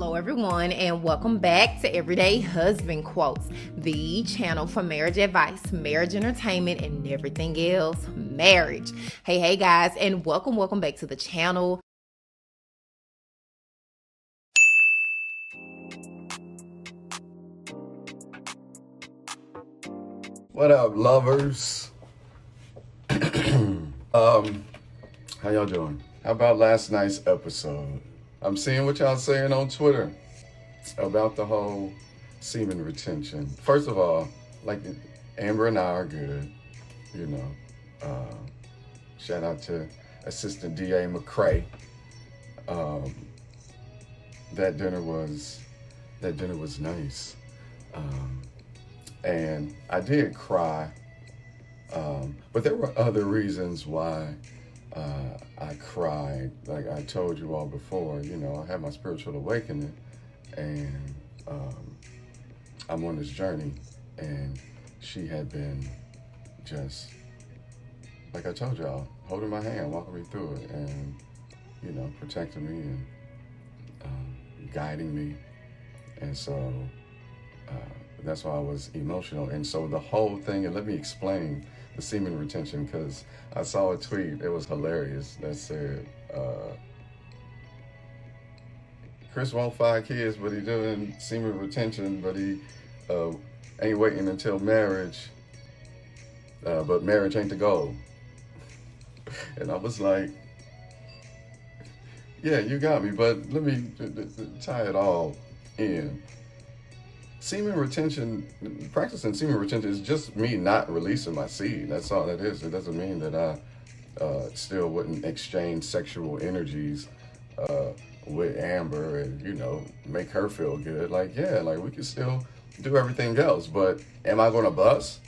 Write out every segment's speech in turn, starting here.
Hello everyone, and welcome back to Everyday Husband Quotes, the channel for marriage advice, marriage entertainment, and everything else marriage. Hey guys, and welcome back to the channel. What up, lovers? How y'all doing? How about last night's episode? I'm seeing what y'all saying on Twitter about the whole semen retention. First of all, like, Amber and I are good, you know. Shout out to Assistant DA McCray. That dinner was nice. And I did cry, but there were other reasons why I cried. Like I told you all before, you know, I had my spiritual awakening, and I'm on this journey, and she had been just, like I told y'all, holding my hand, walking me through it, and, you know, protecting me and guiding me. And so that's why I was emotional. And so the whole thing, and let me explain the semen retention, because I saw a tweet, it was hilarious, that said, Kris want 5 kids, but he doing semen retention, but he ain't waiting until marriage, but marriage ain't the goal. And I was like, yeah, you got me, but let me tie it all in. Semen retention, practicing semen retention is just me not releasing my seed. That's all that is. It doesn't mean that I still wouldn't exchange sexual energies with Amber and, you know, make her feel good. Like, yeah, like we can still do everything else. But am I going to bust?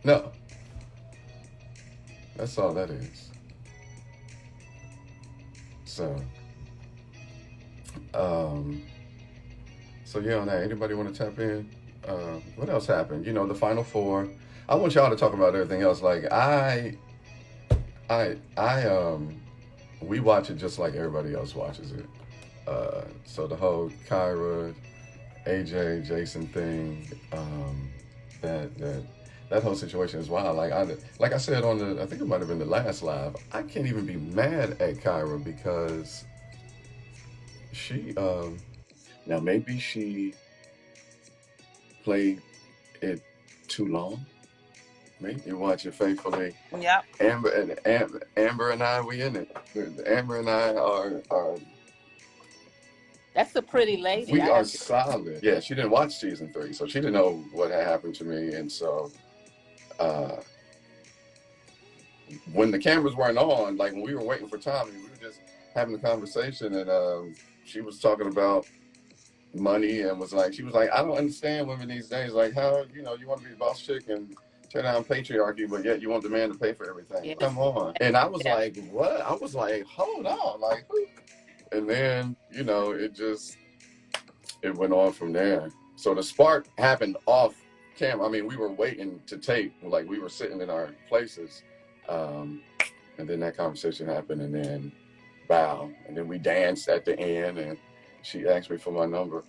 No. That's all that is. So yeah, on that, anybody want to tap in? What else happened? You know, the Final Four. I want y'all to talk about everything else. Like we watch it just like everybody else watches it. So the whole Kyra, AJ, Jason thing, that whole situation is wild. Like I said on I think it might have been the last live, I can't even be mad at Kyra because she, now maybe she played it too long. Maybe you watch it faithfully. Yep. Amber and I, we in it. Amber and I are. That's a pretty lady. We are solid. Yeah, she didn't watch season 3, so she didn't know what had happened to me, and so when the cameras weren't on, like when we were waiting for Tommy, we were just having a conversation, and she was talking about money and she was like, I don't understand women these days. Like, how, you know, you want to be the boss chick and tear down patriarchy, but yet you want the man to pay for everything. Yeah. Come on. And I was like, what? I was like, hold on. Like, who? And then, you know, it went on from there. So the spark happened off camera. I mean, we were waiting to tape. Like, we were sitting in our places. And then that conversation happened, and then bow. And then we danced at the end, and she asked me for my number.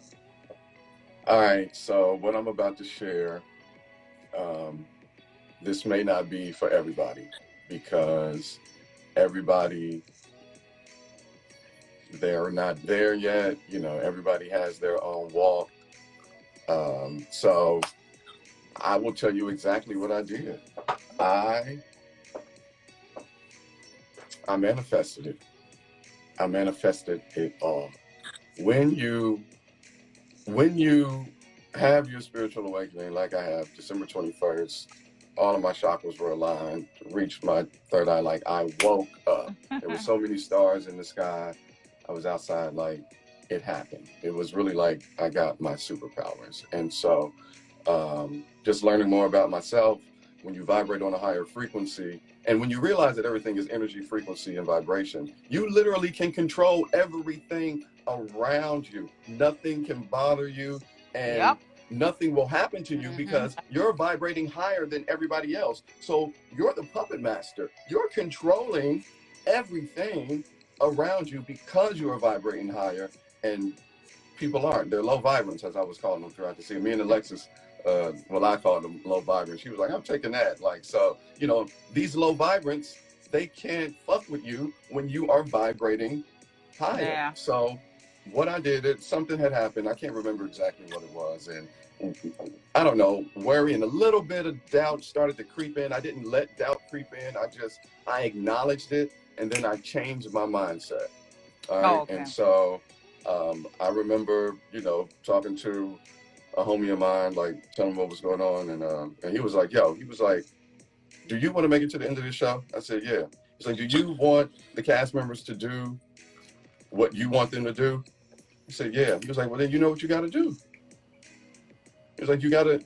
All right, so what I'm about to share, this may not be for everybody, because everybody, they're not there yet. You know, everybody has their own walk. So I will tell you exactly what I did. I manifested it. I manifested it all. When you have your spiritual awakening, like I have, December 21st, all of my chakras were aligned, reached my third eye, like I woke up. There were so many stars in the sky. I was outside, like it happened. It was really like I got my superpowers. And so just learning more about myself, when you vibrate on a higher frequency, and when you realize that everything is energy, frequency, and vibration, you literally can control everything around you. Nothing can bother you, and nothing will happen to you because you're vibrating higher than everybody else. So you're the puppet master. You're controlling everything around you because you are vibrating higher. And people aren't. They're low vibrants, as I was calling them throughout the scene. Me and Alexis, well, I called them low vibrants. She was like, I'm taking that. Like, so, you know, these low vibrants, they can't fuck with you when you are vibrating higher. Yeah. So what I did, something had happened. I can't remember exactly what it was. And I don't know, worry and a little bit of doubt started to creep in. I didn't let doubt creep in. I acknowledged it, and then I changed my mindset. All right. Okay. And so I remember, you know, talking to a homie of mine, like telling him what was going on. And he was like, do you want to make it to the end of the show? I said, yeah. He's like, do you want the cast members to do what you want them to do? I said, yeah. He was like, well, then you know what you got to do. He was like, you got to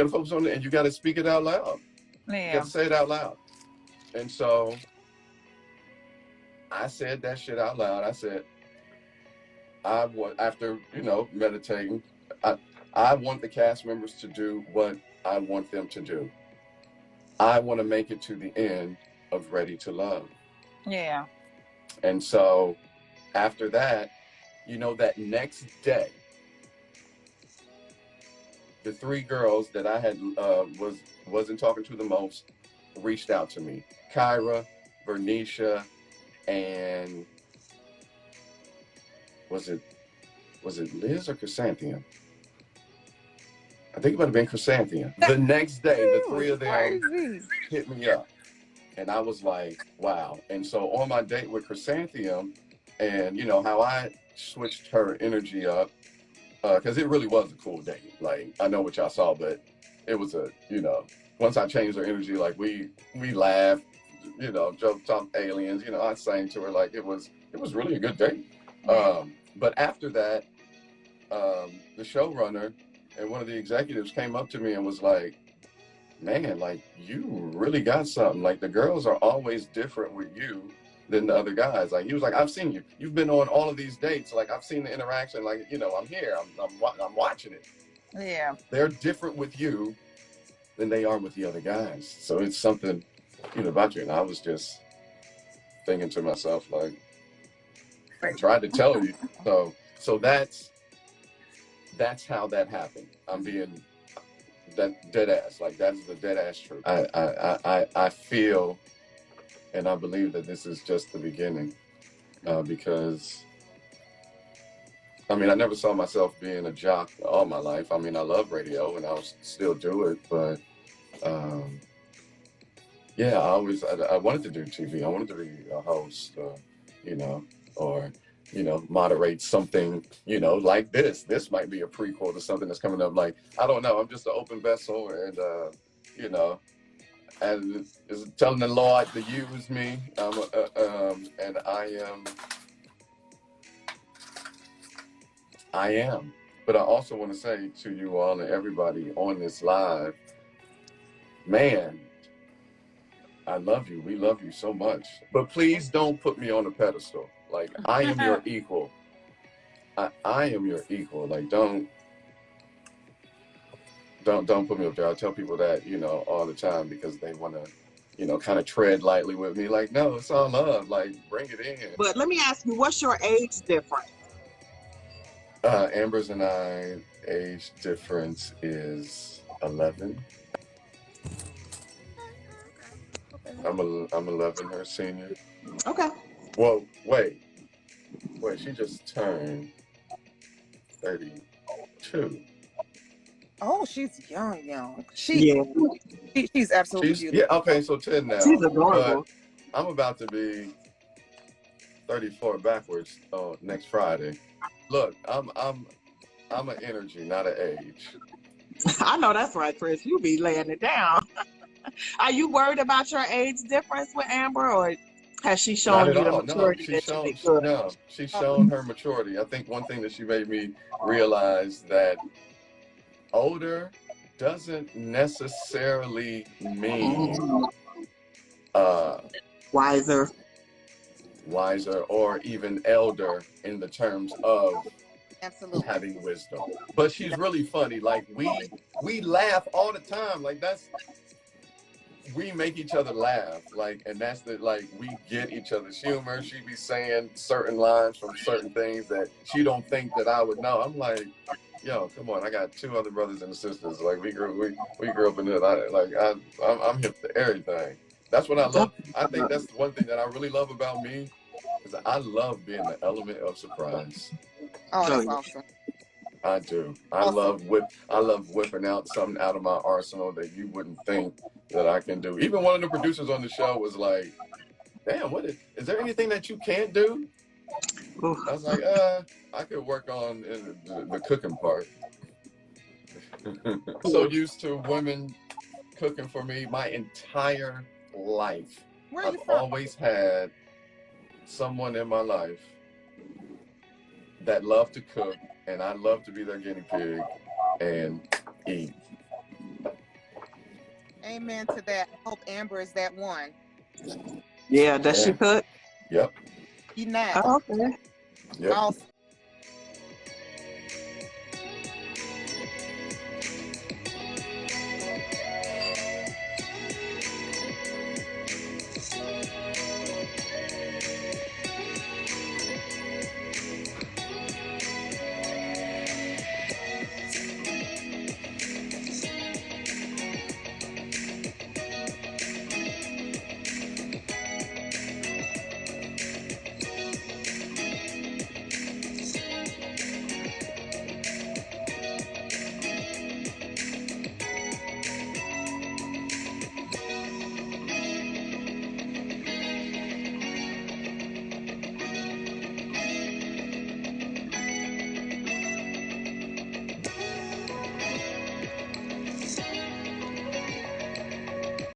focus on it, and you got to speak it out loud. Yeah. You got to say it out loud. And so I said that shit out loud. I said, after, you know, meditating, I want the cast members to do what I want them to do. I want to make it to the end of Ready to Love. Yeah. And so after that, you know, that next day, the three girls that I had wasn't talking to the most reached out to me. Kyra, Vernisha, and was it Liz or Chrysanthemum? I think it might have been Chrysanthemum. The next day, the three of them hit me up. And I was like, wow. And so on my date with Chrysanthemum, and you know, how I switched her energy up, because it really was a cool date. Like, I know what y'all saw, but it was you know, once I changed her energy, like we laughed, you know, joke, talk aliens, you know, I sang to her, like it was really a good date. But after that, the showrunner and one of the executives came up to me and was like, man, like, you really got something. Like, the girls are always different with you than the other guys. Like, he was like, I've seen you. You've been on all of these dates. Like, I've seen the interaction. Like, you know, I'm here. I'm watching it. Yeah. They're different with you than they are with the other guys. So it's something, you know, about you. And I was just thinking to myself, like, I tried to tell you. So that's how that happened. I'm being that dead ass. Like, that's the dead ass truth. I feel and I believe that this is just the beginning, because I mean, I never saw myself being a jock all my life. I mean, I love radio and I'll still do it, but yeah, I wanted to do TV. I wanted to be a host, you know, or you know, moderate something, you know, like this. This might be a prequel to something that's coming up. Like, I don't know. I'm just an open vessel, and you know, and is telling the Lord to use me. And I am. But I also want to say to you all and everybody on this live, man, I love you. We love you so much. But please don't put me on a pedestal. Like, I am your equal. I am your equal. Like, don't put me up there. I tell people that, you know, all the time, because they want to, you know, kind of tread lightly with me. Like, no, it's all love. Like, bring it in. But let me ask you, what's your age difference? Amber's and I, age difference is 11. I'm 11, her senior. Okay. Well, wait, she just turned 32. Oh, she's young. She's absolutely beautiful. Yeah, okay, so 10 now. She's adorable. But I'm about to be 34 backwards next Friday. Look, I'm an energy, not an age. I know that's right, Kris. You be laying it down. Are you worried about your age difference with Amber, or has she shown you the maturity that you need? No, she's shown her maturity. I think one thing that she made me realize that older doesn't necessarily mean wiser, or even elder in the terms of having wisdom. But she's really funny. Like, we laugh all the time. Like, we make each other laugh, like, and that's the, like, we get each other's humor. She be saying certain lines from certain things that she don't think that I would know. I'm like, yo, come on, I got 2 other brothers and sisters. Like, we grew up in the, I'm hip to everything. That's what I love. I think that's one thing that I really love about me, is I love being the element of surprise. Oh, that's awesome. I do. I love whipping out something out of my arsenal that you wouldn't think that I can do. Even one of the producers on the show was like, damn, is there anything that you can't do? I was like, I could work on the cooking part. So used to women cooking for me my entire life. I've always had someone in my life that loved to cook, and I love to be their guinea pig and eat. Amen to that. I hope Amber is that one. Yeah, does she cook? Yep. You not. Oh, okay. Yep. Awesome.